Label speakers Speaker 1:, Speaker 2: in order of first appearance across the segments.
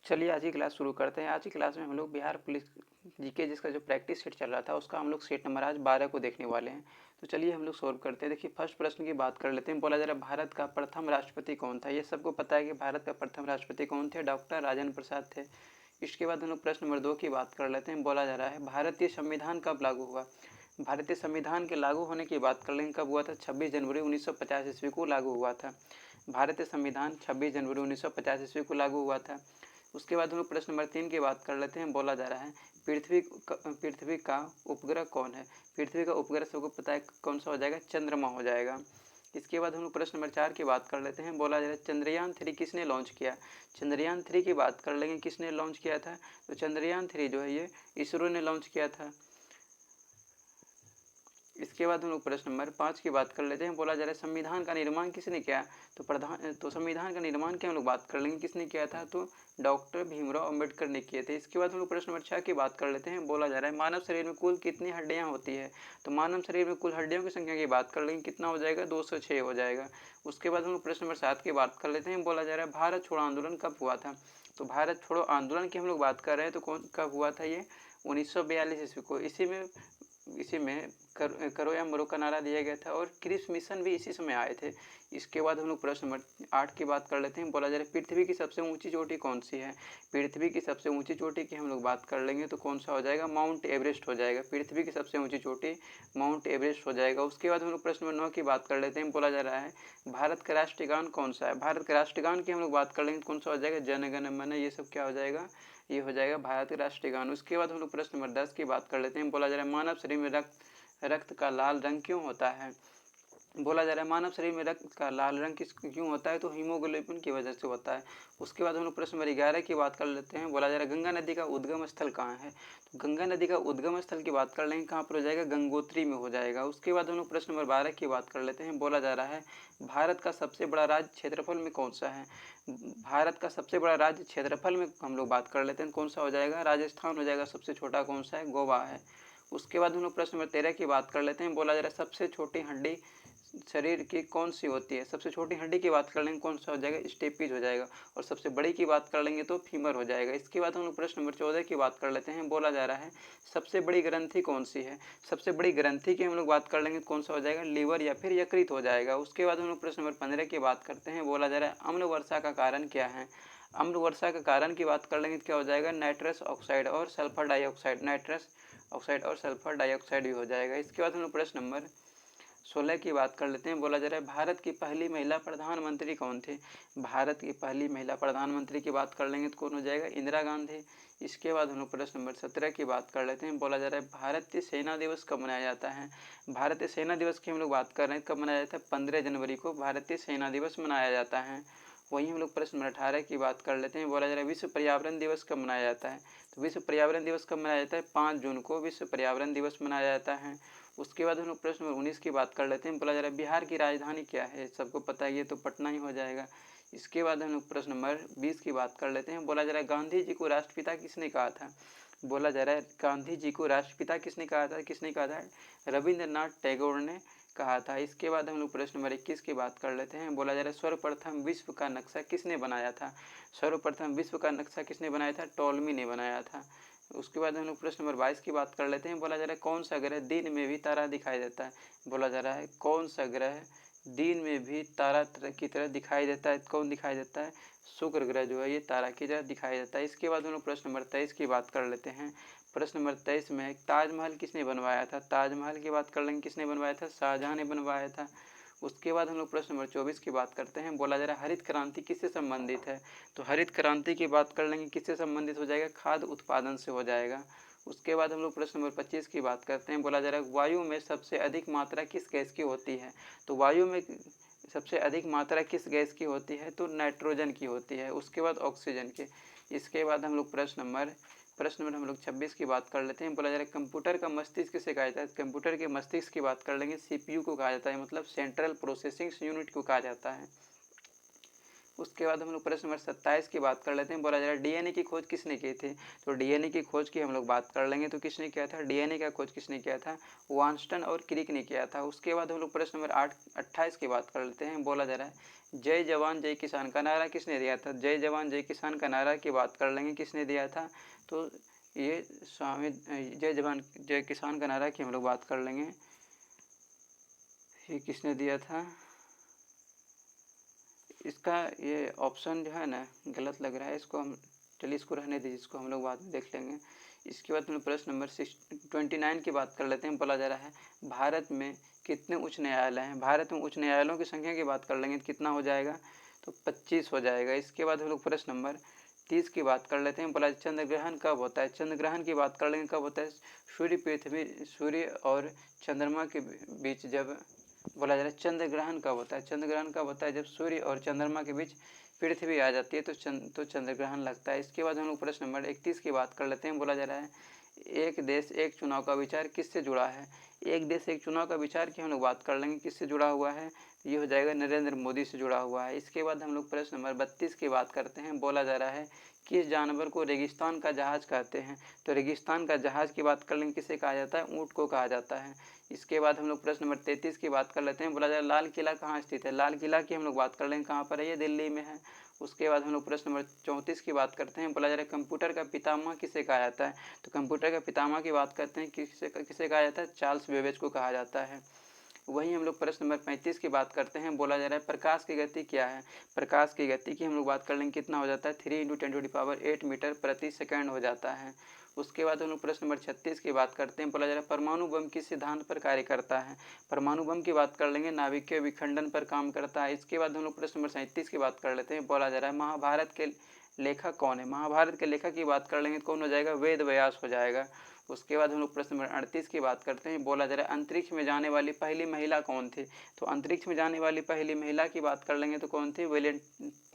Speaker 1: चलिए आज की क्लास शुरू करते हैं। आज की क्लास में हम लोग बिहार पुलिस जीके जिसका जो प्रैक्टिस सेट चल रहा था उसका हम लोग सेट नंबर आज 12 को देखने वाले हैं। तो चलिए हम लोग सॉल्व करते हैं। देखिए फर्स्ट प्रश्न की बात कर लेते हैं। बोला जा रहा है भारत का प्रथम राष्ट्रपति कौन था। ये सबको पता है कि भारत का प्रथम राष्ट्रपति कौन थे, डॉक्टर राजेंद्र प्रसाद थे। इसके बाद हम लोग प्रश्न नंबर 2 की बात कर लेते हैं। बोला जा रहा है भारतीय संविधान कब लागू हुआ। भारतीय संविधान के लागू होने की बात कर लेंगे। कब हुआ था, 26 जनवरी 1950 ईस्वी को लागू हुआ था। भारतीय संविधान 26 जनवरी 1950 ईस्वी को लागू हुआ था। उसके बाद हम लोग प्रश्न नंबर 3 की बात कर लेते हैं। बोला जा रहा है पृथ्वी का उपग्रह कौन है। पृथ्वी का उपग्रह सबको पता है कौन सा हो जाएगा, चंद्रमा हो जाएगा। इसके बाद हम लोग प्रश्न नंबर 4 की बात कर लेते हैं। बोला जा रहा है चंद्रयान 3 किसने लॉन्च किया। चंद्रयान 3 की बात कर लेंगे, किसने लॉन्च किया था। तो चंद्रयान 3 जो है ये इसरो ने लॉन्च किया था। इसके बाद हम लोग प्रश्न नंबर 5 की बात कर लेते हैं। बोला जा रहा है संविधान का निर्माण किसने किया। तो संविधान का निर्माण की हम लोग बात कर लेंगे, किसने किया था। तो डॉक्टर भीमराव अंबेडकर ने किए थे। इसके बाद हम लोग प्रश्न नंबर 6 की बात कर लेते हैं। बोला जा रहा है मानव शरीर में कुल कितनी हड्डियां होती है। तो मानव शरीर में कुल हड्डियों की संख्या की बात कर लेंगे, कितना हो जाएगा, 206 हो जाएगा। उसके बाद हम लोग प्रश्न नंबर 7 की बात कर लेते हैं। बोला जा रहा है भारत छोड़ो आंदोलन कब हुआ था। तो भारत छोड़ो आंदोलन की हम लोग बात कर रहे हैं, तो कब हुआ था ये 1942 ईस्वी को। इसी में करो या मरो का नारा दिया गया था और क्रिस मिशन भी इसी समय आए थे। इसके बाद हम लोग प्रश्न नंबर 8 की बात कर लेते हैं। बोला जा रहा है पृथ्वी की सबसे ऊंची चोटी कौन सी है। पृथ्वी की सबसे ऊंची चोटी की हम लोग बात कर लेंगे तो कौन सा हो जाएगा, माउंट एवरेस्ट हो जाएगा। पृथ्वी की सबसे ऊंची चोटी माउंट एवरेस्ट हो जाएगा। उसके बाद हम लोग प्रश्न नंबर 9 की बात कर लेते हैं। बोला जा रहा है भारत का राष्ट्रीय गान कौन सा है। भारत के राष्ट्रीय गान की हम लोग बात कर लेंगे, कौन सा हो जाएगा, जन गण मन। ये सब क्या हो जाएगा, ये हो जाएगा भारत का राष्ट्रीय गान। उसके बाद हम लोग प्रश्न नंबर 10 की बात कर लेते हैं। बोला जा रहा है मानव शरीर में रक्त का लाल रंग क्यों होता है। बोला जा रहा है मानव शरीर में रक्त का लाल रंग क्यों होता है। तो हीमोग्लोबिन की वजह से होता है। उसके बाद हम लोग प्रश्न नंबर 11 की बात कर लेते हैं। बोला जा रहा है गंगा नदी का उद्गम स्थल कहाँ है। तो गंगा नदी का उद्गम स्थल की बात कर लेंगे, कहाँ पर हो जाएगा, गंगोत्री में हो जाएगा। उसके बाद हम लोग प्रश्न नंबर 12 की बात कर लेते हैं। बोला जा रहा है भारत का सबसे बड़ा राज्य क्षेत्रफल में कौन सा है। भारत का सबसे बड़ा राज्य क्षेत्रफल में हम लोग बात कर लेते हैं, कौन सा हो जाएगा, राजस्थान हो जाएगा। सबसे छोटा कौन सा है, गोवा है। उसके बाद हम लोग प्रश्न नंबर 13 की बात कर लेते हैं। बोला जा रहा है सबसे छोटी हड्डी शरीर की कौन सी होती है। सबसे छोटी हड्डी की बात कर लेंगे, कौन सा हो जाएगा, स्टेपीज हो जाएगा। और सबसे बड़ी की बात कर लेंगे तो फीमर हो जाएगा। इसके बाद हम लोग प्रश्न नंबर 14 की बात कर लेते हैं। बोला जा रहा है सबसे बड़ी ग्रंथि कौन सी है। सबसे बड़ी ग्रंथि की हम लोग बात कर लेंगे, कौन सा हो जाएगा, लीवर या फिर यकृत हो जाएगा। उसके बाद हम लोग प्रश्न नंबर 15 की बात करते हैं। बोला जा रहा है अम्ल वर्षा का कारण क्या है। अम्ल वर्षा का कारण की बात कर लेंगे, क्या हो जाएगा, नाइट्रस ऑक्साइड और सल्फर डाइऑक्साइड। नाइट्रस ऑक्साइड और सल्फर डाइऑक्साइड भी हो जाएगा। इसके बाद हम लोग प्रश्न नंबर 16 की बात कर लेते हैं। बोला जा रहा है भारत की पहली महिला प्रधानमंत्री कौन थे। भारत की पहली महिला प्रधानमंत्री की बात कर लेंगे तो कौन हो जाएगा, इंदिरा गांधी। इसके बाद हम लोग प्रश्न नंबर 17 की बात कर लेते हैं। बोला जा रहा है भारतीय सेना दिवस कब मनाया जाता है। भारतीय सेना दिवस की हम लोग बात कर रहे हैं, कब मनाया जाता है, 15 जनवरी को भारतीय सेना दिवस मनाया जाता है। वहीं हम लोग प्रश्न नंबर 18 की बात कर लेते हैं। बोला जा रहा है विश्व पर्यावरण दिवस कब मनाया जाता है। तो विश्व पर्यावरण दिवस कब मनाया जाता है, 5 जून को विश्व पर्यावरण दिवस मनाया जाता है। उसके बाद हम लोग प्रश्न नंबर 19 की बात कर लेते हैं। बोला जा रहा है बिहार की राजधानी क्या है। सबको पता है, ये तो पटना ही हो जाएगा। इसके बाद हम लोग प्रश्न नंबर 20 की बात कर लेते हैं। बोला जा रहा है गांधी जी को राष्ट्रपिता किसने कहा था। बोला जा रहा है गांधी जी को राष्ट्रपिता किसने कहा था, किसने कहा था, रविंद्रनाथ टैगोर ने कहा था। इसके बाद हम लोग प्रश्न नंबर 21 की बात कर लेते हैं। बोला जा रहा है सर्वप्रथम विश्व का नक्शा किसने बनाया था। सर्वप्रथम विश्व का नक्शा किसने बनाया था, टॉलमी ने बनाया था। उसके बाद हम लोग प्रश्न नंबर 22 की बात कर लेते हैं। बोला जा रहा है कौन सा ग्रह दिन में भी तारा दिखाई देता है। बोला जा रहा है कौन सा ग्रह दिन में भी तारा की तरह दिखाई देता है। कौन दिखाई देता है, शुक्र ग्रह जो है ये तारा की तरह दिखाई देता है। इसके बाद हम लोग प्रश्न नंबर 23 की बात कर लेते हैं। प्रश्न नंबर 23 में ताजमहल किसने बनवाया था। ताजमहल की बात कर लेंगे, किसने बनवाया था, शाहजहां ने बनवाया था। उसके बाद हम लोग प्रश्न नंबर 24 की बात करते हैं। बोला जा रहा है हरित क्रांति किससे संबंधित है। तो हरित क्रांति की बात कर लेंगे, किससे संबंधित हो जाएगा, खाद्य उत्पादन से हो जाएगा। उसके बाद हम लोग प्रश्न नंबर 25 की बात करते हैं। बोला जा रहा है वायु में सबसे अधिक मात्रा किस गैस की होती है। तो वायु में सबसे अधिक मात्रा किस गैस की होती है, तो नाइट्रोजन की होती है। उसके बाद ऑक्सीजन की। इसके बाद हम लोग प्रश्न नंबर हम लोग 26 की बात कर लेते हैं। बोला जा रहा है कंप्यूटर का मस्तिष्क किसे कहा जाता है। कंप्यूटर के मस्तिष्क की बात कर लेंगे, सीपीयू को कहा जाता है, मतलब सेंट्रल प्रोसेसिंग यूनिट को कहा जाता है। उसके बाद हम लोग प्रश्न नंबर 27 की बात कर लेते हैं। बोला जा रहा है डीएनए की खोज किसने की थी? तो डीएनए की खोज की हम लोग बात कर लेंगे। तो किसने किया था डीएनए का खोज? किसने किया था? वानस्टन और क्रिक ने किया था। उसके बाद हम लोग प्रश्न नंबर 28 की बात कर लेते हैं। बोला जा रहा है जय जवान जय किसान का नारा किसने दिया था? जय जवान जय किसान का नारा की बात कर लेंगे, किसने दिया था? तो ये स्वामी जय जवान जय किसान का नारा की हम लोग बात कर लेंगे, ये किसने दिया था? इसका ये ऑप्शन जो है ना गलत लग रहा है, इसको हम चलिए इसको रहने दीजिए, इसको हम लोग बाद में देख लेंगे। इसके बाद में प्रश्न नंबर 29 की बात कर लेते हैं। बोला जा रहा है भारत में कितने उच्च न्यायालय हैं? भारत में उच्च न्यायालयों की संख्या की बात कर लेंगे तो कितना हो जाएगा? तो 25 हो जाएगा। इसके बाद हम लोग प्रश्न नंबर 30 की बात कर लेते हैं। बोला चंद्र ग्रहण कब होता है? चंद्र ग्रहण की बात कर लेंगे, कब होता है? सूर्य और चंद्रमा के बीच जब बोला जा रहा है चंद्र ग्रहण कब होता है? चंद्र ग्रहण कब होता है? जब सूर्य और चंद्रमा के बीच पृथ्वी आ जाती है तो चंद्र ग्रहण लगता है। इसके बाद हम लोग प्रश्न नंबर 31 की बात कर लेते हैं। बोला जा रहा है एक देश एक चुनाव का विचार किससे जुड़ा है? एक देश एक चुनाव का विचार की हम लोग बात कर लेंगे, किससे जुड़ा हुआ है? ये हो जाएगा नरेंद्र मोदी से जुड़ा हुआ है। इसके बाद हम लोग प्रश्न नंबर 32 की बात करते हैं। बोला जा रहा है किस जानवर को रेगिस्तान का जहाज कहते हैं? तो रेगिस्तान का जहाज की बात कर लेंगे, किसे कहा जाता है? ऊँट को कहा जाता है। इसके बाद हम लोग प्रश्न नंबर 33 की बात कर लेते हैं। बोला जाए लाल किला कहाँ स्थित है? लाल किला की हम लोग बात कर लेंगे, कहाँ पर है? ये दिल्ली में है। उसके बाद हम लोग प्रश्न नंबर 34 की बात करते हैं। बोला जा रहा है कंप्यूटर का पितामह किसे कहा जाता है? तो कंप्यूटर का पितामह की बात करते हैं, किसे कहा जाता है? चार्ल्स बेबेज को कहा जाता है। वहीं हम लोग प्रश्न नंबर 35 की बात करते हैं। बोला जा रहा है प्रकाश की गति क्या है? प्रकाश की गति की हम लोग बात कर लेंगे, कितना हो जाता है? 3 × 10⁸ मीटर प्रति सेकंड हो जाता है। उसके बाद हम लोग प्रश्न नंबर 36 की बात करते हैं। बोला जा रहा है परमाणु बम किस सिद्धांत पर कार्य करता है? परमाणु बम की बात कर लेंगे, नाभिकीय विखंडन पर काम करता है। इसके बाद हम लोग प्रश्न नंबर 37 की बात कर लेते हैं। बोला जा रहा है महाभारत के लेखक कौन है? महाभारत के लेखक की बात कर लेंगे तो कौन हो जाएगा? वेद व्यास हो जाएगा। उसके बाद हम लोग प्रश्न नंबर 38 की बात करते हैं। बोला जा रहा है अंतरिक्ष में जाने वाली पहली महिला कौन थी? तो अंतरिक्ष में जाने वाली पहली महिला की बात कर लेंगे तो कौन थी?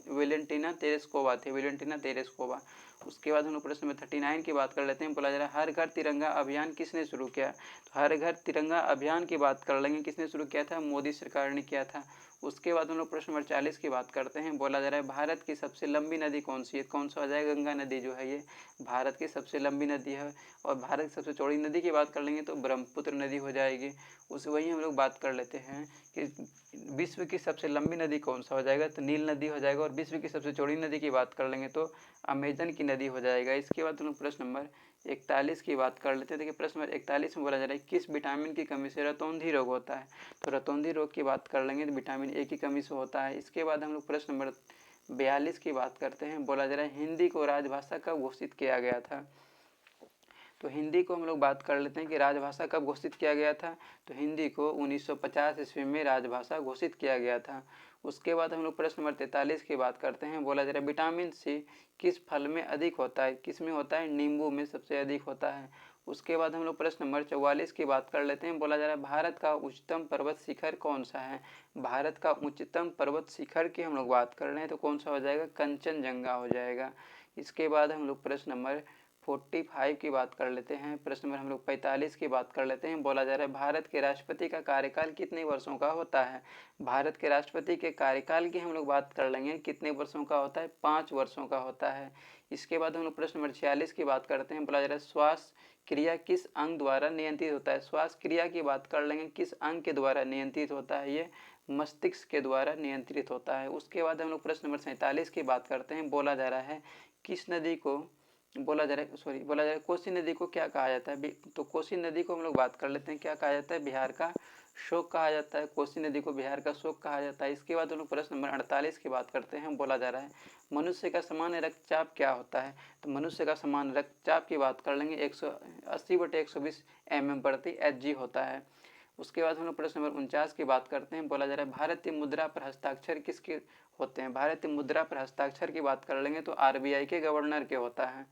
Speaker 1: वेलेंटिना तेरेस्कोवा थी, वेलेंटिना तेरेस्कोवा। उसके बाद हम लोग प्रश्न नंबर 39 की बात कर लेते हैं। बोला जा रहा है हर घर तिरंगा अभियान किसने शुरू किया? तो हर घर तिरंगा अभियान की बात कर लेंगे, किसने शुरू किया था? मोदी सरकार ने किया था। उसके बाद हम लोग प्रश्न नंबर 40 की बात करते हैं। बोला जा रहा है भारत की सबसे लंबी नदी कौन सी है? कौन सा हो जाएगा? गंगा नदी जो है ये भारत की सबसे लंबी नदी है। और भारत की सबसे चौड़ी नदी की बात कर लेंगे तो ब्रह्मपुत्र नदी हो जाएगी। उस वहीं हम लोग बात कर लेते हैं कि विश्व की सबसे लंबी नदी कौन सा हो जाएगा? तो नील नदी हो जाएगा। और विश्व की सबसे चौड़ी नदी की बात कर लेंगे तो अमेजन की नदी हो जाएगा। इसके बाद हम लोग प्रश्न नंबर 41 की बात कर लेते हैं। देखिए प्रश्न नंबर 41 में बोला जा रहा है किस विटामिन की कमी से रतौंधी रोग होता है? तो रतौंधी रोग की बात कर लेंगे तो विटामिन ए की कमी से होता है। इसके बाद हम लोग प्रश्न नंबर 42 की बात करते हैं। बोला जा रहा है हिंदी को राजभाषा कब घोषित किया गया था? तो हिंदी को हम लोग बात कर लेते हैं कि राजभाषा कब घोषित किया गया था? तो हिंदी को 1950 ईस्वी में राजभाषा घोषित किया गया था। उसके बाद हम लोग प्रश्न नंबर 43 की बात करते हैं। बोला जा रहा है विटामिन सी किस फल में अधिक होता है? किस में होता है? नींबू में सबसे अधिक होता है। उसके बाद हम लोग प्रश्न नंबर 44 की बात कर लेते हैं। बोला जा रहा है भारत का उच्चतम पर्वत शिखर कौन सा है? भारत का उच्चतम पर्वत शिखर की हम लोग बात कर रहे हैं तो कौन सा हो जाएगा? कंचनजंगा हो जाएगा। इसके बाद हम लोग प्रश्न नंबर 45 की बात कर लेते हैं। प्रश्न नंबर हम लोग 45 की बात कर लेते हैं। बोला जा रहा है भारत के राष्ट्रपति का कार्यकाल कितने वर्षों का होता है? भारत के राष्ट्रपति के कार्यकाल की हम लोग बात कर लेंगे, कितने वर्षों का होता है? 5 वर्षों का होता है। इसके बाद हम लोग प्रश्न नंबर 46 की बात करते हैं। बोला जा रहा है श्वास क्रिया किस अंग द्वारा नियंत्रित होता है? श्वास क्रिया की बात कर लेंगे, किस अंग के द्वारा नियंत्रित होता है? ये मस्तिष्क के द्वारा नियंत्रित होता है। उसके बाद हम लोग प्रश्न नंबर 47 की बात करते हैं। बोला जा रहा है किस नदी को बोला जा रहा है कोसी नदी को क्या कहा जाता है? तो कोसी नदी को हम लोग बात कर लेते हैं, क्या कहा जाता है? बिहार का शोक कहा जाता है। कोसी नदी को बिहार का शोक कहा जाता है। इसके बाद हम लोग प्रश्न नंबर 48 की बात करते हैं। बोला जा रहा है मनुष्य का सामान्य रक्तचाप क्या होता है? तो मनुष्य का सामान्य रक्तचाप की बात कर लेंगे 180/120 mm/Hg होता है। उसके बाद हम लोग प्रश्न नंबर 49 की बात करते हैं। बोला जा रहा है भारतीय मुद्रा पर हस्ताक्षर किसके होते हैं? भारतीय मुद्रा पर हस्ताक्षर की बात कर लेंगे तो आरबीआई के गवर्नर के होता है।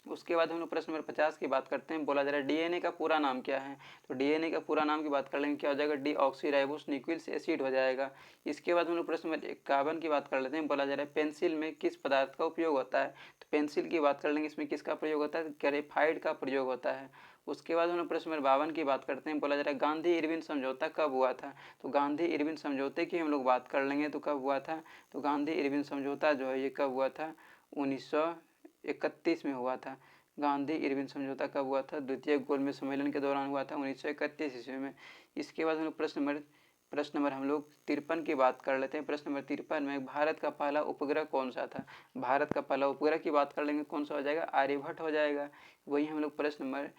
Speaker 1: उसके बाद हम लोग प्रश्न नंबर 50 की बात करते हैं। बोला जा रहा है डीएनए का पूरा नाम क्या है? तो डीएनए का पूरा नाम की बात कर लेंगे, क्या हो जाएगा? डीऑक्सीराइबोस न्यूक्लिक एसिड हो जाएगा। इसके बाद हम लोग प्रश्न नंबर 51 की बात कर लेते हैं। बोला जा रहा है पेंसिल में किस पदार्थ का उपयोग होता है? तो पेंसिल की बात कर लेंगे, इसमें किसका प्रयोग होता है? ग्रेफाइट का प्रयोग होता है। उसके बाद हम लोग प्रश्न नंबर 52 की बात करते हैं। बोला जा रहा है गांधी इरविन समझौता कब हुआ था? तो गांधी इरविन समझौते की हम लोग बात कर लेंगे तो कब हुआ था? तो गांधी इरविन समझौता जो है ये कब हुआ था? 1931 में हुआ था। गांधी इरविन समझौता कब हुआ था? द्वितीय गोलमेज सम्मेलन के दौरान हुआ था 1931 ईस्वी में। इसके बाद हम लोग प्रश्न नंबर हम लोग 53 की बात कर लेते हैं। प्रश्न नंबर 53 में भारत का पहला उपग्रह कौन सा था? भारत का पहला उपग्रह की बात कर लेंगे, कौन सा हो जाएगा? आर्यभट्ट हो जाएगा। वही हम लोग प्रश्न नंबर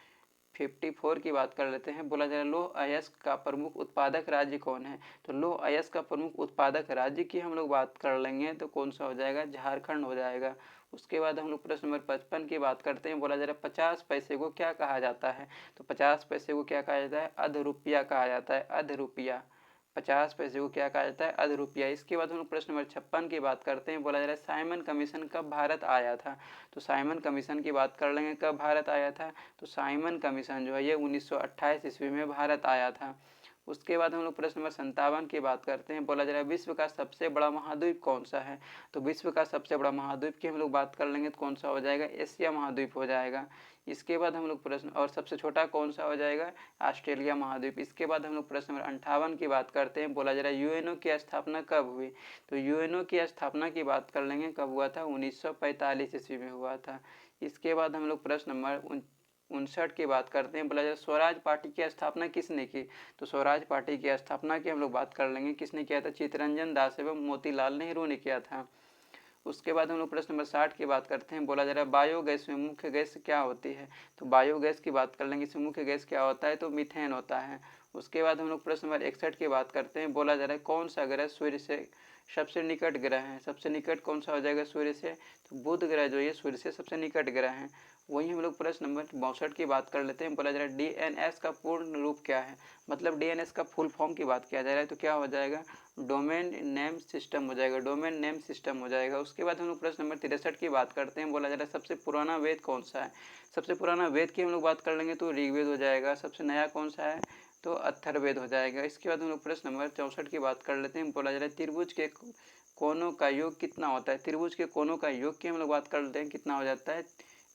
Speaker 1: 54 की बात कर लेते हैं। बोला जा रहा है लौह अयस्क का प्रमुख उत्पादक राज्य कौन है? तो लौह अयस्क का प्रमुख उत्पादक राज्य की हम लोग बात कर लेंगे तो कौन सा हो जाएगा? झारखंड हो जाएगा। उसके बाद हम लोग प्रश्न नंबर 55 की बात करते हैं। बोला जा रहा है 50 पैसे को क्या कहा जाता है? तो 50 पैसे को क्या कहा जाता है? अध रुपया कहा जाता है, अध रुपया। 50 पैसे को क्या कहा जाता है? अध रुपया। इसके बाद हम लोग प्रश्न नंबर 56 की बात करते हैं। बोला जा रहा है साइमन कमीशन कब भारत आया था? तो साइमन कमीशन की बात कर लेंगे, कब भारत आया था? तो साइमन कमीशन जो है ये 1928 ईस्वी में भारत आया था। उसके बाद हम लोग प्रश्न नंबर 57 की बात करते हैं। बोला जा रहा है विश्व का सबसे बड़ा महाद्वीप कौन सा है? तो विश्व का सबसे बड़ा महाद्वीप की हम लोग बात कर लेंगे तो कौन सा हो जाएगा? एशिया महाद्वीप हो जाएगा। इसके बाद हम लोग प्रश्न और सबसे छोटा कौन सा हो जाएगा? ऑस्ट्रेलिया महाद्वीप। इसके बाद हम लोग प्रश्न नंबर 58 की बात करते हैं। बोला जा रहा है यूएनओ की स्थापना कब हुई? तो यूएनओ की स्थापना की बात कर लेंगे, कब हुआ था? 1945 ईस्वी में हुआ था। इसके बाद हम लोग प्रश्न नंबर 59 की बात करते हैं। बोला जाए स्वराज पार्टी की स्थापना किसने की? तो स्वराज पार्टी की स्थापना की हम लोग बात कर लेंगे, किसने किया था? चित्तरंजन दास एवं मोतीलाल नेहरू ने किया था। उसके बाद हम लोग प्रश्न नंबर 60 की बात करते हैं। बोला जा रहा है बायोगैस में मुख्य गैस क्या होती है? तो बायोगैस की बात कर लेंगे, इसमें मुख्य गैस क्या होता है? तो मीथेन होता है। उसके बाद हम लोग प्रश्न नंबर 61 की बात करते हैं। बोला जा रहा है कौन सा ग्रह सूर्य से सबसे निकट ग्रह है? सबसे निकट कौन सा हो जाएगा सूर्य से? तो बुध ग्रह जो ये सूर्य से सबसे निकट ग्रह है। वहीं हम लोग प्रश्न नंबर 62 की बात कर लेते हैं। बोला जा रहा है डीएनएस का पूर्ण रूप क्या है? मतलब डीएनएस का फुल फॉर्म की बात किया जा रहा है तो क्या हो जाएगा? डोमेन नेम सिस्टम हो जाएगा, डोमेन नेम सिस्टम हो जाएगा। उसके बाद हम लोग प्रश्न नंबर 63 की बात करते हैं। बोला जा रहा है सबसे पुराना वेद कौन सा है? सबसे पुराना वेद की हम लोग बात कर लेंगे तो ऋग्वेद हो जाएगा। सबसे नया कौन सा है? तो अथर्ववेद हो जाएगा। इसके बाद हम लोग प्रश्न नंबर 64 की बात कर लेते हैं। बोला जा रहा है त्रिभुज के कोनों का योग कितना होता है? त्रिभुज के कोनों का योग की हम लोग बात कर लेते हैं, कितना हो जाता है?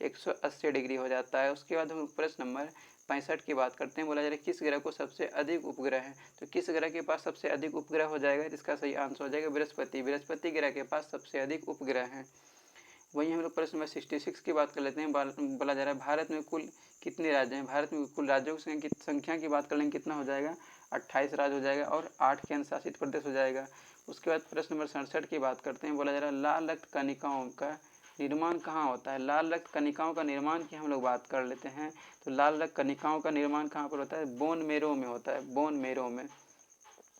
Speaker 1: 180 डिग्री हो जाता है। उसके बाद हम प्रश्न नंबर 65 की बात करते हैं। बोला जा रहा है किस ग्रह को सबसे अधिक उपग्रह है? तो किस ग्रह के पास सबसे अधिक उपग्रह हो जाएगा? जिसका सही आंसर हो जाएगा बृहस्पति। बृहस्पति ग्रह के पास सबसे अधिक उपग्रह हैं। वहीं हम लोग प्रश्न नंबर 66 की बात कर लेते हैं। बोला जा रहा है भारत में कुल कितने राज्य हैं? भारत में कुल राज्यों की संख्या की बात कर लेंगे, कितना हो जाएगा? 28 राज्य हो जाएगा और 8 केंद्र शासित प्रदेश हो जाएगा। उसके बाद प्रश्न नंबर 67 की बात करते हैं। बोला जा रहा है लाल रक्त कणिकाओं का निर्माण कहाँ होता है? लाल रक्त कणिकाओं का निर्माण की हम लोग बात कर लेते हैं। तो लाल रक्त कणिकाओं का निर्माण कहाँ पर होता है? बोन मेरो में होता है, बोन मेरो में।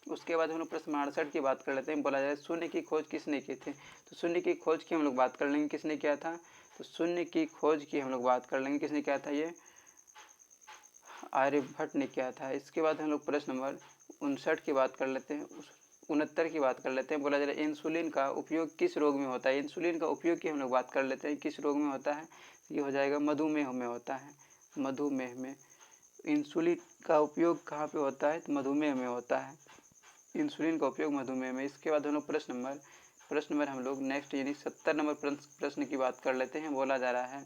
Speaker 1: उसके बाद हम लोग प्रश्न 68 की बात कर लेते हैं। बोला जाए शून्य की खोज किसने की थी? तो शून्य की खोज की हम लोग बात कर लेंगे, किसने किया था? तो शून्य की खोज की हम लोग बात कर लेंगे, किसने किया था? ये आर्यभट्ट ने किया था। इसके बाद हम लोग प्रश्न नंबर 59 की बात कर लेते हैं, 69 की बात कर लेते हैं। बोला जा रहा है इंसुलिन का उपयोग किस रोग में होता है? इंसुलिन का उपयोग की हम लोग बात कर लेते हैं, किस रोग में होता है? ये हो जाएगा मधुमेह में होता है, मधुमेह में। इंसुलिन का उपयोग कहाँ पे होता है? तो मधुमेह में होता है, इंसुलिन का उपयोग मधुमेह में। इसके बाद हम लोग प्रश्न नंबर हम लोग नेक्स्ट यानी 70 नंबर प्रश्न की बात कर लेते हैं। बोला जा रहा है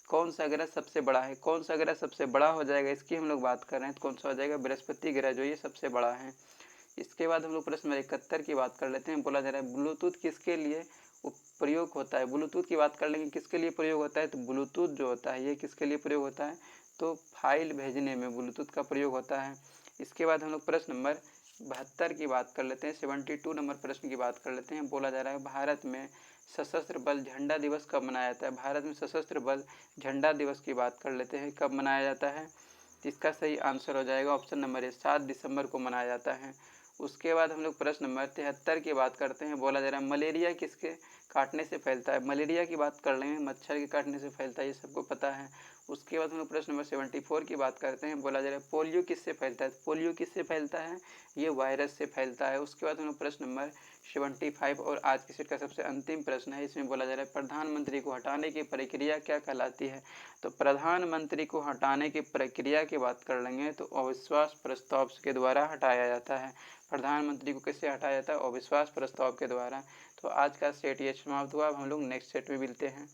Speaker 1: कौन सा ग्रह सबसे बड़ा है? कौन सा ग्रह सबसे बड़ा हो जाएगा इसकी हम लोग बात कर रहे हैं तो कौन सा हो जाएगा? बृहस्पति ग्रह जो ये सबसे बड़ा है। इसके बाद हम लोग प्रश्न नंबर 71 की बात कर लेते हैं। बोला जा रहा है ब्लूटूथ किसके लिए प्रयोग होता है? ब्लूटूथ की बात कर लेंगे, किसके लिए प्रयोग होता है? तो ब्लूटूथ जो होता है ये किसके लिए प्रयोग होता है? तो फाइल भेजने में ब्लूटूथ का प्रयोग होता है। इसके बाद हम लोग प्रश्न नंबर 72 की बात कर लेते हैं, 72 नंबर प्रश्न की बात कर लेते हैं। बोला जा रहा है भारत में सशस्त्र बल झंडा दिवस कब मनाया जाता है? भारत में सशस्त्र बल झंडा दिवस की बात कर लेते हैं, कब मनाया जाता है? इसका सही आंसर हो जाएगा ऑप्शन नंबर ए, 7 दिसंबर को मनाया जाता है। उसके बाद हम लोग प्रश्न नंबर 73 की बात करते हैं। बोला जा रहा है मलेरिया किसके काटने से फैलता है? मलेरिया की बात कर लेंगे, मच्छर के काटने से फैलता है, ये सबको पता है। उसके बाद हम लोग प्रश्न नंबर 74 की बात करते हैं। बोला जा रहा है पोलियो किससे फैलता है? पोलियो किससे फैलता है? ये वायरस से फैलता है। उसके बाद हम लोग प्रश्न नंबर 75 और आज की सेट का सबसे अंतिम प्रश्न है। इसमें बोला जा रहा है प्रधानमंत्री को हटाने की प्रक्रिया क्या कहलाती है? तो प्रधानमंत्री को हटाने की प्रक्रिया की बात कर लेंगे तो अविश्वास प्रस्ताव के द्वारा हटाया जाता है। प्रधानमंत्री को किससे हटाया जाता है? अविश्वास प्रस्ताव के द्वारा। तो आज का सेट ये समाप्त हुआ। अब हम लोग नेक्स्ट सेट में मिलते हैं।